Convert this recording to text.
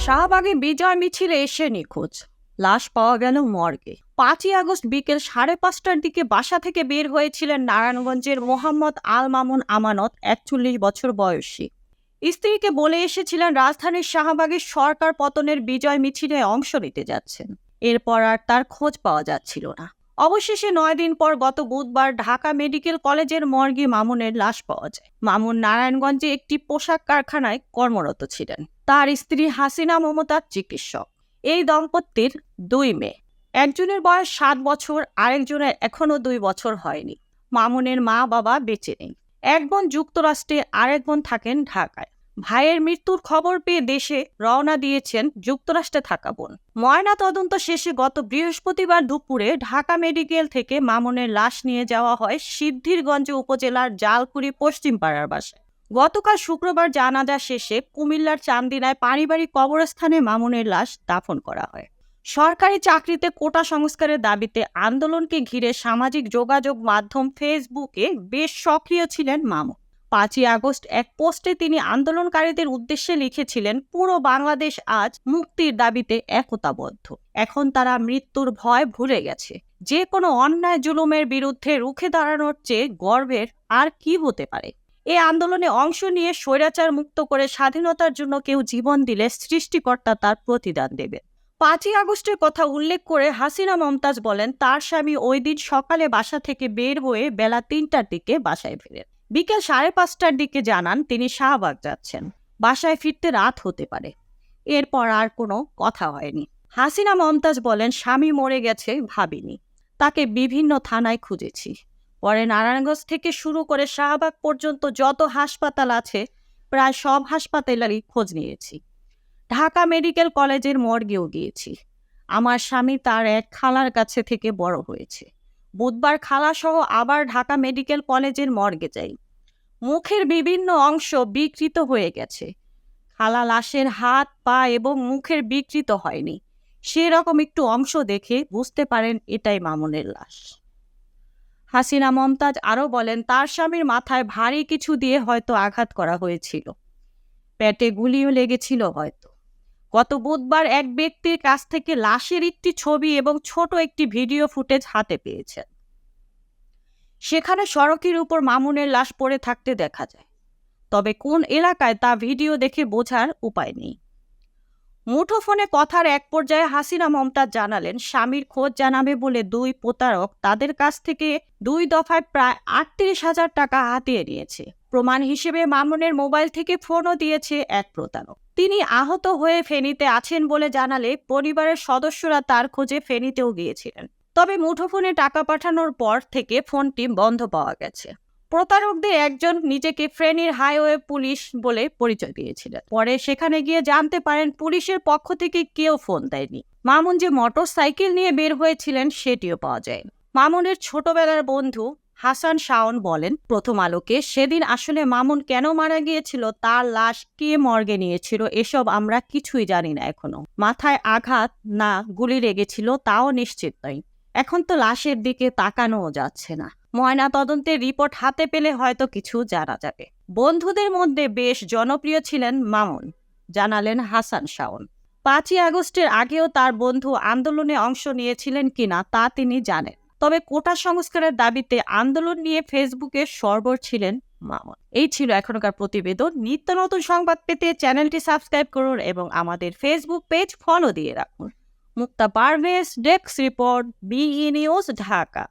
শাহবাগে বিজয় মিছিলে এসে নিখোঁজ, লাশ পাওয়া গেল মর্গে। 5ই আগস্ট বিকেল 5:30টার দিকে বাসা থেকে বের হয়েছিলেন নারায়ণগঞ্জের মোহাম্মদ আল মামুন আমানত, 41 বছর বয়সী। স্ত্রীকে বলে এসেছিলেন রাজধানীর শাহবাগের সরকার পতনের বিজয় মিছিলে অংশ নিতে যাচ্ছেন। এরপর আর তার খোঁজ পাওয়া যাচ্ছিল না। অবশেষে 9 দিন পর গত বুধবার ঢাকা মেডিকেল কলেজের মর্গে মামুনের লাশ পাওয়া যায়। মামুন নারায়ণগঞ্জে একটি পোশাক কারখানায় কর্মরত ছিলেন। তার স্ত্রী হাসিনা মমতাজ চিকিৎসক। এই দম্পতির 2 মেয়ে, একজনের বয়স 7 বছর, আরেকজনের এখনো 2 বছর হয়নি। মামুনের মা বাবা বেঁচে নেই। এক বোন যুক্তরাষ্ট্রে, আরেক বোন থাকেন ঢাকায়। ভাইয়ের মৃত্যুর খবর পেয়ে দেশে রওনা দিয়েছেন যুক্তরাষ্ট্রে থাকা বোন। ময়না তদন্ত শেষে গত বৃহস্পতিবার দুপুরে ঢাকা মেডিকেল থেকে মামুনের লাশ নিয়ে যাওয়া হয় সিদ্ধিরগঞ্জ উপজেলার জালকুড়ি পশ্চিম পাড়ার বাসায়। গতকাল শুক্রবার জানাজা শেষে কুমিল্লার চান্দিনায় পারিবারিক কবরস্থানে মামুনের লাশ দাফন করা হয়। সরকারি চাকরিতে কোটা সংস্কারের দাবিতে আন্দোলনকে ঘিরে সামাজিক যোগাযোগ মাধ্যম ফেসবুকে বেশ সক্রিয় ছিলেন মামুন। 5ই আগস্ট এক পোস্টে তিনি আন্দোলনকারীদের উদ্দেশ্যে লিখেছিলেন, পুরো বাংলাদেশ আজ মুক্তির দাবিতে একতাবদ্ধ। এখন তারা মৃত্যুর ভয় ভুলে গেছে। যে কোনো অন্যায় জুলুমের বিরুদ্ধে রুখে দাঁড়ানোর চেয়ে গর্বের আর কি হতে পারে। এই আন্দোলনে অংশ নিয়ে স্বৈরাচার মুক্ত করে স্বাধীনতার জন্য কেউ জীবন দিলে সৃষ্টিকর্তা তার প্রতিদান দেবে। 5ই আগস্টের কথা উল্লেখ করে হাসিনা মমতাজ বলেন, তার স্বামী ওই দিন সকালে বাসা থেকে বের হয়ে বেলা 3টার দিকে বাসায় ফেরেন। বিকেল 5:30টার দিকে জানান তিনি শাহবাগ যাচ্ছেন। বাসায় ফিরতে রাত হতে পারে। এরপর আর কোনো কথা হয়নি। হাসিনা মমতাজ বলেন, স্বামী মরে গেছে ভাবিনি। তাকে বিভিন্ন থানায় খুঁজেছি। পরে নারায়ণগঞ্জ থেকে শুরু করে শাহবাগ পর্যন্ত যত হাসপাতাল আছে প্রায় সব হাসপাতালেরই খোঁজ নিয়েছি। ঢাকা মেডিকেল কলেজের মর্গেও গিয়েছি। আমার স্বামী তার এক খালার কাছে থেকে বড় হয়েছে। বুধবার খালাসহ আবার ঢাকা মেডিকেল কলেজের মর্গে যাই। মুখের বিভিন্ন অংশ বিকৃত হয়ে গেছে। খালা লাশের হাত, পা এবং মুখের বিকৃত হয়নি। সেরকম একটু অংশ দেখে বুঝতে পারেন এটাই মামুনের লাশ। হাসিনা মমতাজ আরও বলেন, তার স্বামীর মাথায় ভারী কিছু দিয়ে হয়তো আঘাত করা হয়েছিল। পেটে গুলিও লেগেছিল হয়তো। গত বুধবার এক ব্যক্তির কাছ থেকে লাশের একটি ছবি এবং ছোট একটি ভিডিও ফুটেজ হাতে পেয়েছেন। সেখানে সড়কের উপর মামুনের লাশ পড়ে থাকতে দেখা যায়। তবে কোন এলাকায় তা ভিডিও দেখে বোঝার উপায় নেই। মুঠোফোনে কথার এক পর্যায়ে হাসিনা মমতাজ জানালেন, স্বামীর খোঁজ জানাবে বলে 2 প্রতারক তাদের কাছ থেকে 2 দফায় প্রায় 38,000 টাকা হাতিয়ে নিয়েছে। প্রমাণ হিসেবে মামুনের মোবাইল থেকে ফোনও দিয়েছে এক প্রতারক। তিনি আহত হয়ে ফেনীতে আছেন বলে জানালে পরিবারের সদস্যরা তার খোঁজে ফেনীতেও গিয়েছিলেন। তবে মুঠোফোনে টাকা পাঠানোর পর থেকে ফোনটি বন্ধ পাওয়া গেছে। প্রতারকদের একজন নিজেকে ফেনীর হাইওয়ে পুলিশ বলে পরিচয় দিয়েছিলেন। পরে সেখানে গিয়ে জানতে পারেন পুলিশের পক্ষ থেকে কেউ ফোন দেয়নি। মামুন যে মোটর সাইকেল নিয়ে বের হয়েছিলেন সেটিও পাওয়া যায়। মামুনের ছোটবেলার বন্ধু হাসান শাওন বলেন প্রথম আলোকে, সেদিন আসলে মামুন কেন মারা গিয়েছিল, তার লাশ কে মর্গে নিয়েছিল, এসব আমরা কিছুই জানি না এখনো। মাথায় আঘাত না গুলি লেগেছিল তাও নিশ্চিত নয়। এখন তো লাশের দিকে তাকানোও যাচ্ছে না। ময়না তদন্তের রিপোর্ট হাতে পেলে হয়তো কিছু জানা যাবে। বন্ধুদের মধ্যে বেশ জনপ্রিয় ছিলেন মামুন, জানালেন হাসান শাওন। 5ই আগস্টের আগেও তার বন্ধু আন্দোলনে অংশ নিয়েছিলেন কিনা তা তিনি জানেন। তবে কোটা সংস্কারের দাবিতে আন্দোলন নিয়ে ফেসবুকে সরবর ছিলেন মামুন। এই ছিল এখনকার প্রতিবেদন। নিত্য নতুন সংবাদ পেতে চ্যানেলটি সাবস্ক্রাইব করুন এবং আমাদের ফেসবুক পেজ ফলো দিয়ে রাখুন। Mukta Parvez, desk report, B E news, Dhaka.